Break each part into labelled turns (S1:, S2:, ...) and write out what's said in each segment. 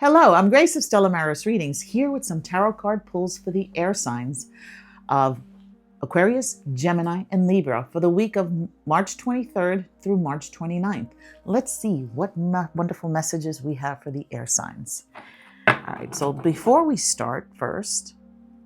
S1: Hello, I'm Grace of Stella Readings, here with some tarot card pulls for the air signs of Aquarius, Gemini, and Libra for the week of March 23rd through March 29th. Let's see what wonderful messages we have for the air signs. All right, so before we start, first,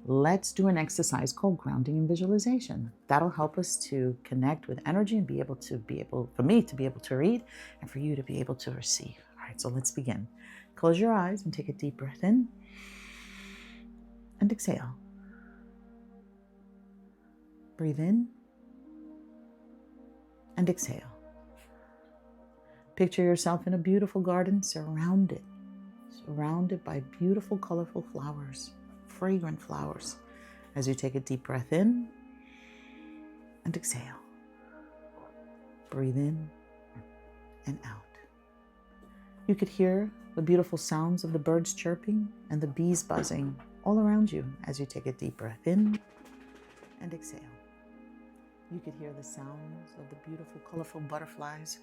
S1: let's do an exercise called grounding and visualization. That'll help us to connect with energy and for me to be able to read and for you to be able to receive. All right, so let's begin. Close your eyes and take a deep breath in and exhale. Breathe in and exhale. Picture yourself in a beautiful garden, surrounded by beautiful, colorful flowers, fragrant flowers. As you take a deep breath in and exhale. Breathe in and out. You could hear the beautiful sounds of the birds chirping and the bees buzzing all around you as you take a deep breath in and exhale. You could hear the sounds of the beautiful, colorful butterflies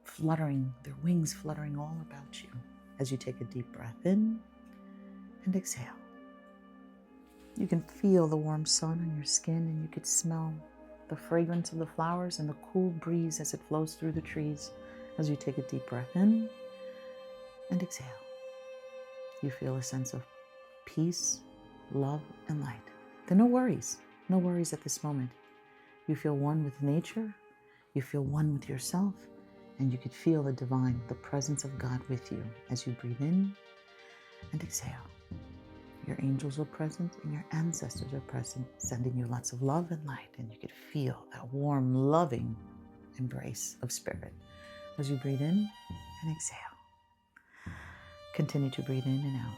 S1: fluttering, their wings fluttering all about you as you take a deep breath in and exhale. You can feel the warm sun on your skin, and you could smell the fragrance of the flowers and the cool breeze as it flows through the trees as you take a deep breath in and exhale. You feel a sense of peace, love, and light. There are no worries at this moment. You feel one with nature, you feel one with yourself, and you could feel the divine, the presence of God with you as you breathe in and exhale. Your angels are present and your ancestors are present, sending you lots of love and light, and you could feel that warm, loving embrace of spirit as you breathe in and exhale. Continue to breathe in and out.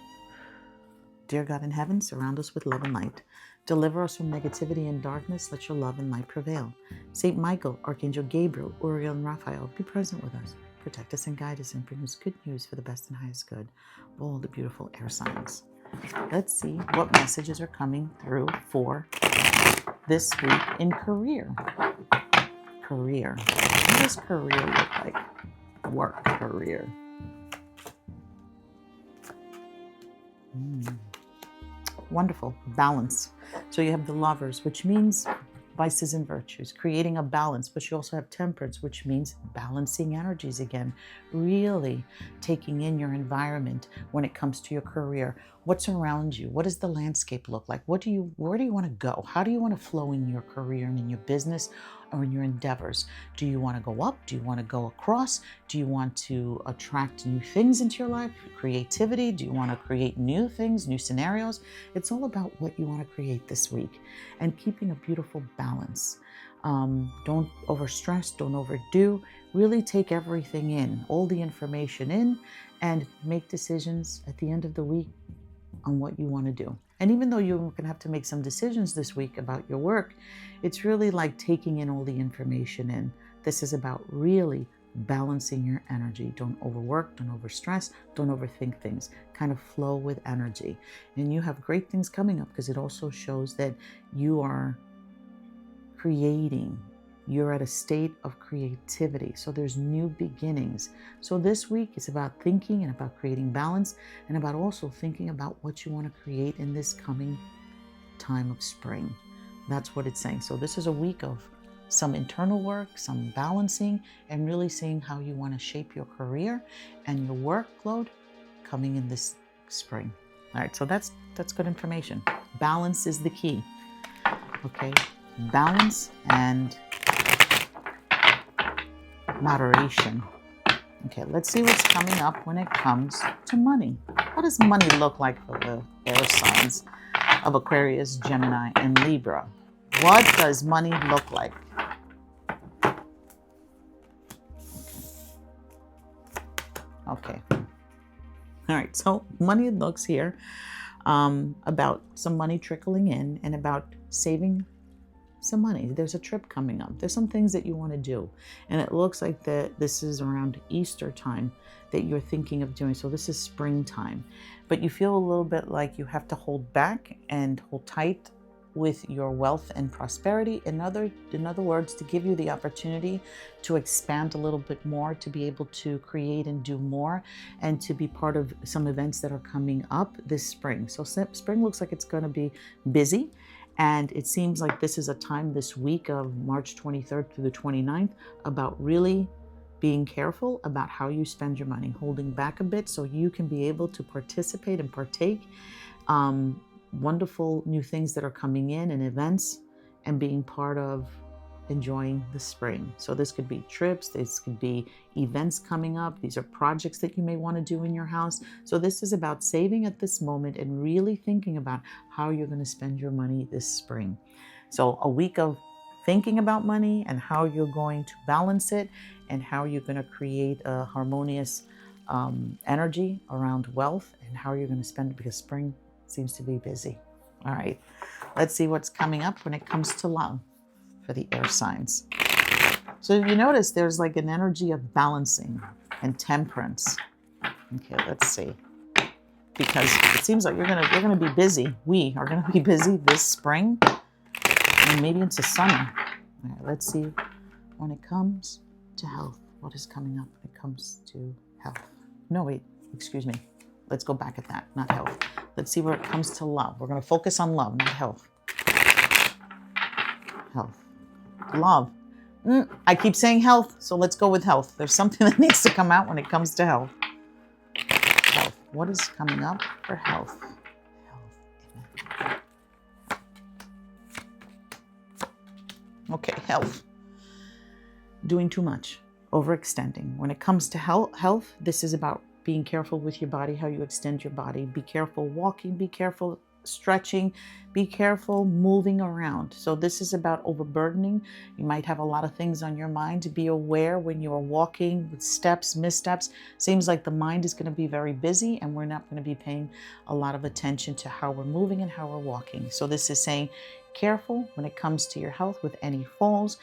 S1: Dear God in heaven, surround us with love and light. Deliver us from negativity and darkness. Let your love and light prevail. Saint Michael, Archangel Gabriel, Uriel, and Raphael, be present with us. Protect us and guide us and bring us good news for the best and highest good of all the beautiful air signs. Let's see what messages are coming through for this week in career. Career. What does career look like? Work, career. Wonderful. Balance. So you have the Lovers, which means vices and virtues, creating a balance, but you also have Temperance, which means balancing energies again, really taking in your environment when it comes to your career. What's around you? What does the landscape look like? Where do you want to go? How do you want to flow in your career and in your business or in your endeavors? Do you want to go up? Do you want to go across? Do you want to attract new things into your life? Creativity? Do you want to create new things, new scenarios? It's all about what you want to create this week and keeping a beautiful balance. Don't overstress, don't overdo. Really take everything in, all the information in, and make decisions at the end of the week on what you want to do. And even though you're going to have to make some decisions this week about your work, it's really like taking in all the information in. This is about really balancing your energy. Don't overwork, don't overstress, don't overthink things. Kind of flow with energy. And you have great things coming up because it also shows that you are creating. You're at a state of creativity. So there's new beginnings. So this week is about thinking and about creating balance and about also thinking about what you want to create in this coming time of spring. That's what it's saying. So this is a week of some internal work, some balancing, and really seeing how you want to shape your career and your workload coming in this spring. All right, so that's good information. Balance is the key. Okay, balance and moderation. Okay, let's see what's coming up when it comes to money. What does money look like for the air signs of Aquarius, Gemini, and Libra? What does money look like? Okay. All right, so money looks here about some money trickling in and about saving some money. There's a trip coming up. There's some things that you want to do. And it looks like that this is around Easter time that you're thinking of doing. So this is springtime. But you feel a little bit like you have to hold back and hold tight with your wealth and prosperity. In other words, to give you the opportunity to expand a little bit more, to be able to create and do more, and to be part of some events that are coming up this spring. So spring looks like it's going to be busy. And it seems like this is a time this week of March 23rd through the 29th about really being careful about how you spend your money, holding back a bit so you can be able to participate and partake wonderful new things that are coming in and events, and being part of enjoying the spring. So this could be trips, this could be events coming up. These are projects that you may want to do in your house. So this is about saving at this moment and really thinking about how you're going to spend your money this spring. So a week of thinking about money and how you're going to balance it and how you're going to create a harmonious energy around wealth and how you're going to spend it, because spring seems to be busy. All right, let's see what's coming up when it comes to love for the air signs. So you notice there's like an energy of balancing and temperance. Okay, let's see. Because it seems like you're gonna be busy. We are gonna be busy this spring and maybe into summer. All right, let's see when it comes to health. What is coming up when it comes to health? No, wait, excuse me. Let's go back at that, not health. Let's see where it comes to love. We're going to focus on love, not health. Health. Love. I keep saying health, so let's go with health. There's something that needs to come out when it comes to health. Health. What is coming up for health? Health. Okay, health. Doing too much. Overextending. When it comes to health, this is about being careful with your body, how you extend your body. Be careful walking, be careful stretching, be careful moving around. So this is about overburdening. You might have a lot of things on your mind. To be aware when you are walking with steps, missteps. Seems like the mind is going to be very busy and we're not going to be paying a lot of attention to how we're moving and how we're walking. So this is saying careful when it comes to your health with any falls,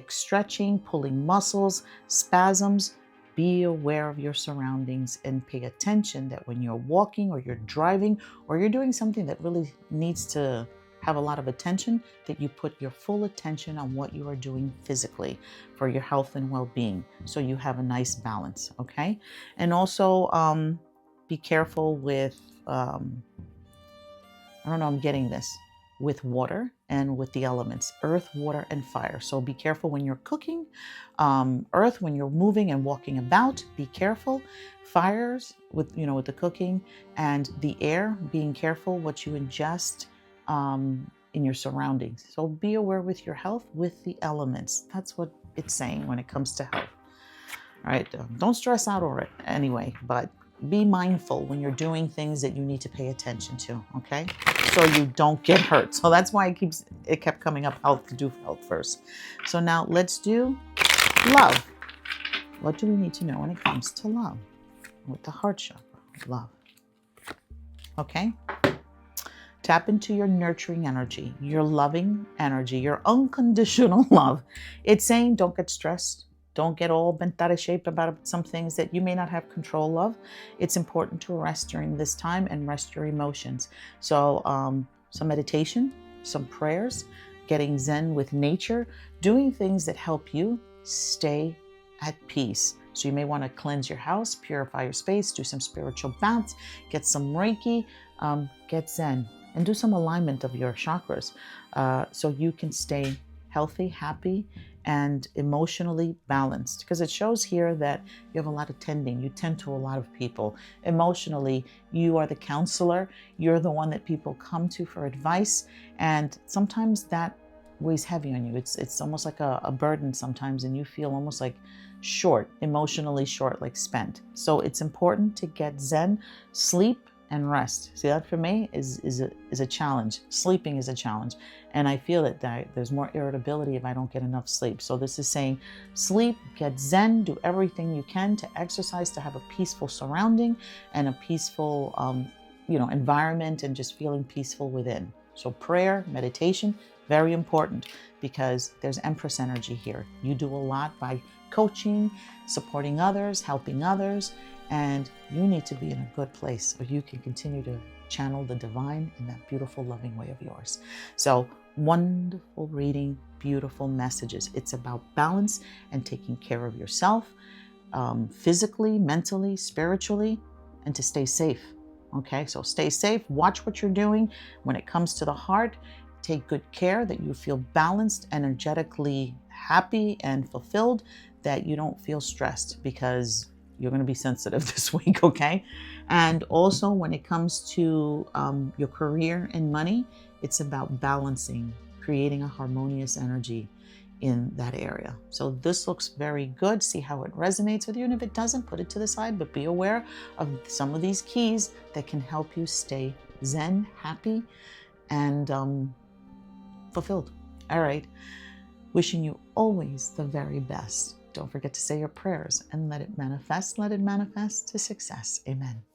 S1: stretching, pulling muscles, spasms. Be aware of your surroundings and pay attention that when you're walking or you're driving or you're doing something that really needs to have a lot of attention, that you put your full attention on what you are doing physically for your health and well-being, so you have a nice balance, okay? And also be careful with, I don't know, I'm getting this, with water and with the elements, earth, water, and fire. So be careful when you're cooking. Earth, when you're moving and walking about, be careful. Fires with the cooking, and the air, being careful what you ingest in your surroundings. So be aware with your health, with the elements. That's what it's saying when it comes to health. All right, don't stress out over it anyway, but be mindful when you're doing things that you need to pay attention to, okay? So you don't get hurt. So that's why it kept coming up, health, to do health first. So now let's do love. What do we need to know when it comes to love? With the heart chakra, love. Okay? Tap into your nurturing energy, your loving energy, your unconditional love. It's saying don't get stressed. Don't get all bent out of shape about some things that you may not have control of. It's important to rest during this time and rest your emotions. So some meditation, some prayers, getting zen with nature, doing things that help you stay at peace. So you may want to cleanse your house, purify your space, do some spiritual baths, get some Reiki, get zen, and do some alignment of your chakras so you can stay healthy, happy, and emotionally balanced, because it shows here that you have a lot of tending. You tend to a lot of people. Emotionally, you are the counselor. You're the one that people come to for advice, and sometimes that weighs heavy on you. It's almost like a burden sometimes, and you feel almost like short, emotionally short, like spent. So it's important to get zen, sleep, and rest. See, that for me is a challenge. Sleeping is a challenge. And I feel that there's more irritability if I don't get enough sleep. So this is saying sleep, get zen, do everything you can to exercise, to have a peaceful surrounding and a peaceful environment, and just feeling peaceful within. So prayer, meditation, very important, because there's Empress energy here. You do a lot by coaching, supporting others, helping others, And you need to be in a good place so you can continue to channel the divine in that beautiful, loving way of yours. So wonderful reading, beautiful messages. It's about balance and taking care of yourself, physically, mentally, spiritually, and to stay safe. Okay, so stay safe, watch what you're doing. When it comes to the heart, take good care that you feel balanced, energetically happy and fulfilled, that you don't feel stressed, because you're going to be sensitive this week, okay? And also when it comes to your career and money, it's about balancing, creating a harmonious energy in that area. So this looks very good. See how it resonates with you. And if it doesn't, put it to the side, but be aware of some of these keys that can help you stay zen, happy, and fulfilled. All right. Wishing you always the very best. Don't forget to say your prayers and let it manifest to success. Amen.